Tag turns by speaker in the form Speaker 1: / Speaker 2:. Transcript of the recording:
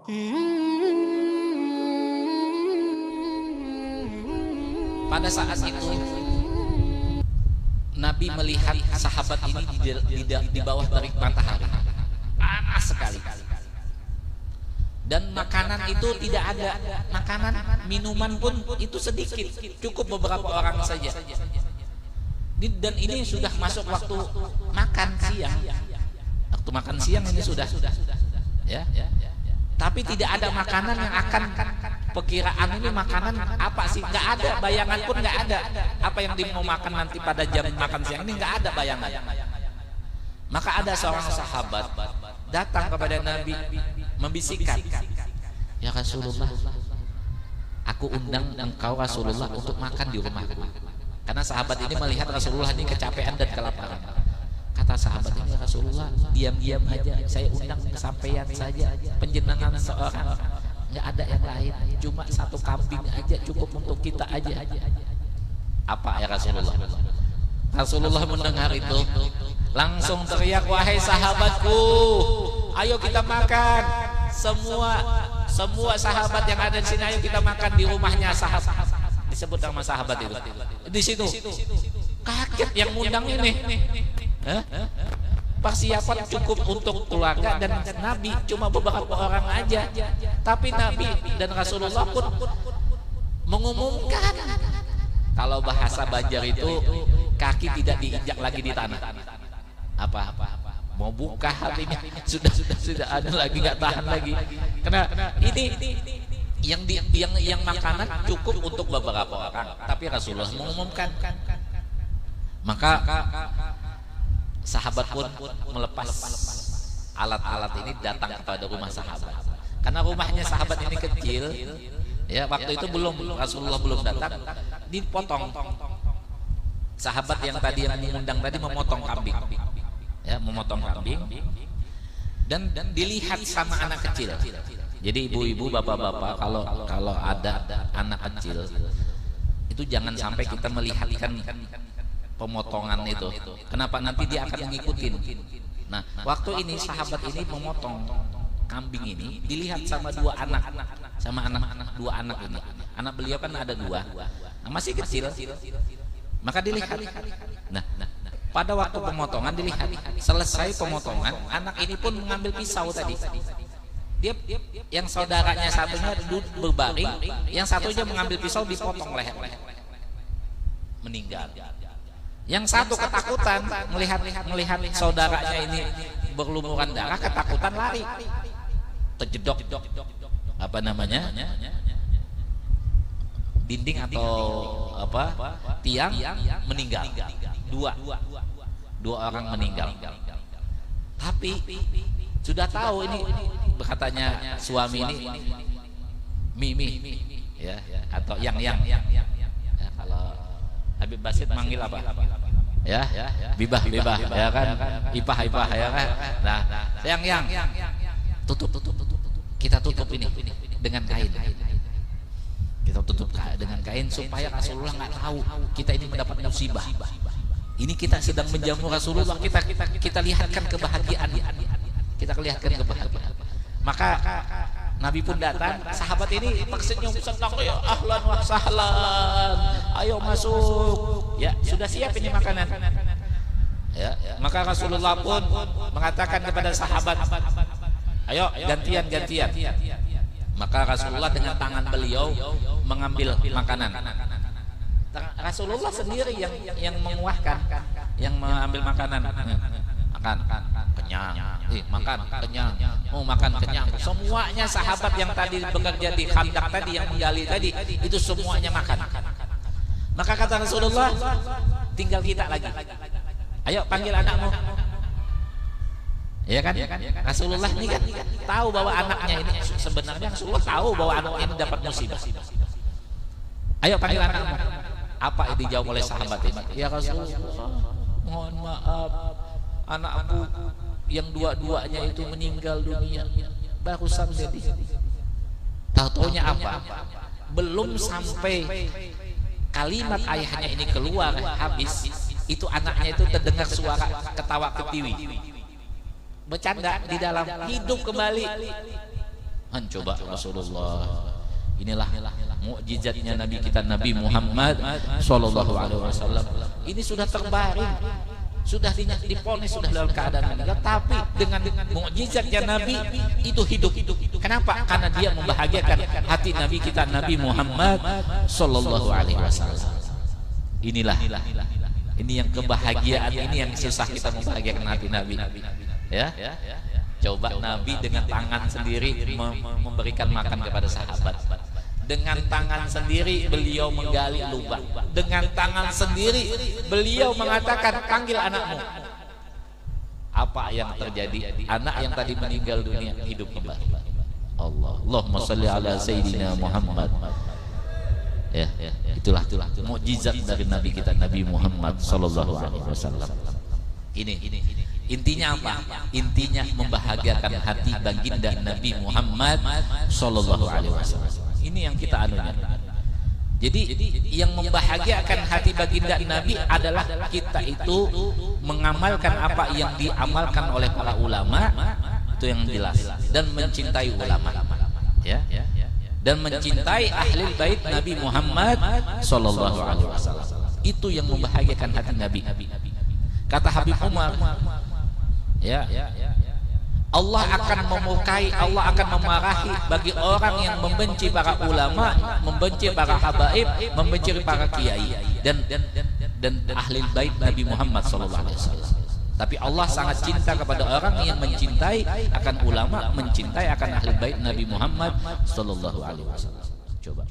Speaker 1: Pada saat itu Nabi melihat sahabat ini di bawah terik matahari, panas sekali, dan makanan itu tidak ada, makanan minuman pun itu sedikit, cukup beberapa orang saja. Dan ini sudah masuk waktu makan siang, waktu makan siang ini sudah, ya. Tapi tidak ada makanan yang akan perkiraan ini makanan apa sih, nggak ada bayangan pun, nggak ada apa yang dia mau makan nanti pada jam makan siang ini, nggak ada bayangan. Maka ada seorang sahabat datang kepada Nabi membisikkan, ya Rasulullah, aku undang engkau Rasulullah untuk makan di rumahku. Karena sahabat ini melihat Rasulullah ini kecapean dan kelaparan. Kata sahabat ini, Rasulullah, diam-diam aja saya undang kesampaian saja, penjenengan seorang, nggak ada yang lain, cuma satu kambing aja cukup untuk kita aja. Apa ya Rasulullah? Rasulullah mendengar itu langsung teriak, wahai sahabatku, ayo kita makan. Semua sahabat yang ada di sini, ayo kita makan di rumahnya sahabat. Disebut nama sahabat itu. Di situ kaget yang ngundang ini. Persiapan cukup untuk keluarga dan Nabi cuma beberapa orang aja, tapi Nabi dan Rasulullah pun mengumumkan, kalau bahasa Banjar itu kaki tidak diinjak lagi di tanah. Apa mau buka hatinya sudah ada lagi, nggak tahan lagi, karena ini yang makanan cukup untuk beberapa orang, tapi Rasulullah mengumumkan. Maka sahabat pun melepas alat-alat ini, datang kepada rumah sahabat, karena rumahnya sahabat ini kecil, ya. Waktu itu Rasulullah belum datang, dipotong. Sahabat yang tadi yang mengundang tadi memotong kambing, ya, memotong kambing, dan dilihat sama anak kecil. Jadi ibu-ibu, bapak-bapak, kalau ada anak kecil itu jangan sampai kita melihatkan pemotongan itu. Kenapa? Nanti dia akan mengikutin. Nah, waktu ini sahabat ini memotong kambing ini, dilihat sama dua anak ini. Anak beliau kan ada dua, masih kecil. Maka dilihat. Nah, pada waktu pemotongan dilihat. Selesai pemotongan, anak ini pun mengambil pisau tadi. Dia yang saudaranya satunya berbaring, yang satunya mengambil pisau, dipotong leher, meninggal. Yang satu ketakutan melihat saudaranya ini berlumuran darah, ketakutan lari, terjedok apa namanya, dinding atau apa tiang, meninggal. Dua orang meninggal. Tapi sudah tahu ini, katanya suami ini Mimi, ya, atau yang ya, kalau Habib Basit manggil apa? Ya, bibah, ya kan? Ipah, ya kan? Nah, yang tutup. Kita tutup ini dengan kain. Kita tutup dengan kain supaya Rasulullah nggak tahu kita ini mendapat musibah. Ini kita sedang menjamu Rasulullah, kita lihatkan kebahagiaan. Kita lihatkan kebahagiaan. Maka Nabi pun datang, sahabat ini tersenyum senang, ya ahlan wa sahlan, ayo masuk, ya sudah siap ini makanan, ya. Maka Rasulullah pun mengatakan kepada sahabat, ayo gantian. Maka Rasulullah dengan tangan beliau mengambil makanan. Rasulullah sendiri yang menguahkan, yang mengambil makanan. Makan kenyang, makan kenyang, makan kenyang. Semuanya sahabat yang tadi bekerja di Khandaq tadi, yang menggali tadi, itu semuanya makan. Maka kata Rasulullah, tinggal kita lagi. Ayo panggil anakmu. Ya kan? Rasulullah ini kan tahu bahwa anaknya ini, sebenarnya Rasulullah tahu bahwa anaknya ini dapat musibah. Ayo panggil anakmu. Apa yang dijawab oleh sahabat ini? Ya Rasulullah, mohon maaf, anakku yang dua-duanya itu meninggal dunia barusan jadi. Tahu-taunya apa? Belum sampai kalimat ayahnya ini keluar habis, itu anaknya itu terdengar suara ketawa ketiwi, bercanda di dalam, hidup kembali. Coba Rasulullah, inilah mukjizatnya Nabi kita Nabi Muhammad sallallahu alaihi wasallam. Ini sudah terbaring, sudah diponis, sudah dalam keadaan meninggal, tapi dengan mukjizatnya Nabi itu hidup. Kenapa? Karena dia membahagiakan hati Nabi kita Nabi Muhammad sallallahu alaihi wasallam. Inilah ini yang kebahagiaan, ini yang susah kita membahagiakan hati Nabi. Ya, coba Nabi dengan tangan sendiri memberikan makan kepada sahabat. Dengan tangan sendiri beliau menggali lubang. Dengan tangan sendiri beliau mengatakan, panggil anakmu. Apa yang terjadi? Anak yang tadi meninggal dunia hidup kembali. Allahumma shalli ala sayyidina Muhammad. Ya, itulah mukjizat dari Nabi kita Nabi Muhammad sallallahu alaihi wasallam. Ini intinya apa? Intinya membahagiakan hati baginda Nabi Muhammad sallallahu alaihi wasallam. Ini yang kita anunya. Jadi yang membahagiakan hati baginda Nabi adalah kita itu mengamalkan apa yang diamalkan oleh para ulama, itu yang jelas, dan mencintai ulama, ya, dan mencintai ahli bait Nabi Muhammad sallallahu alaihi wasallam. Itu yang membahagiakan hati Nabi. Kata Habib Umar, ya, Allah akan memurkai, Allah akan memarahi bagi orang yang membenci para ulama, membenci para habaib, membenci para kiai dan ahli bait Nabi Muhammad sallallahu alaihi wasallam. Tapi Allah sangat cinta kepada orang yang mencintai akan ulama, mencintai akan ahli bait Nabi Muhammad sallallahu alaihi wasallam. Coba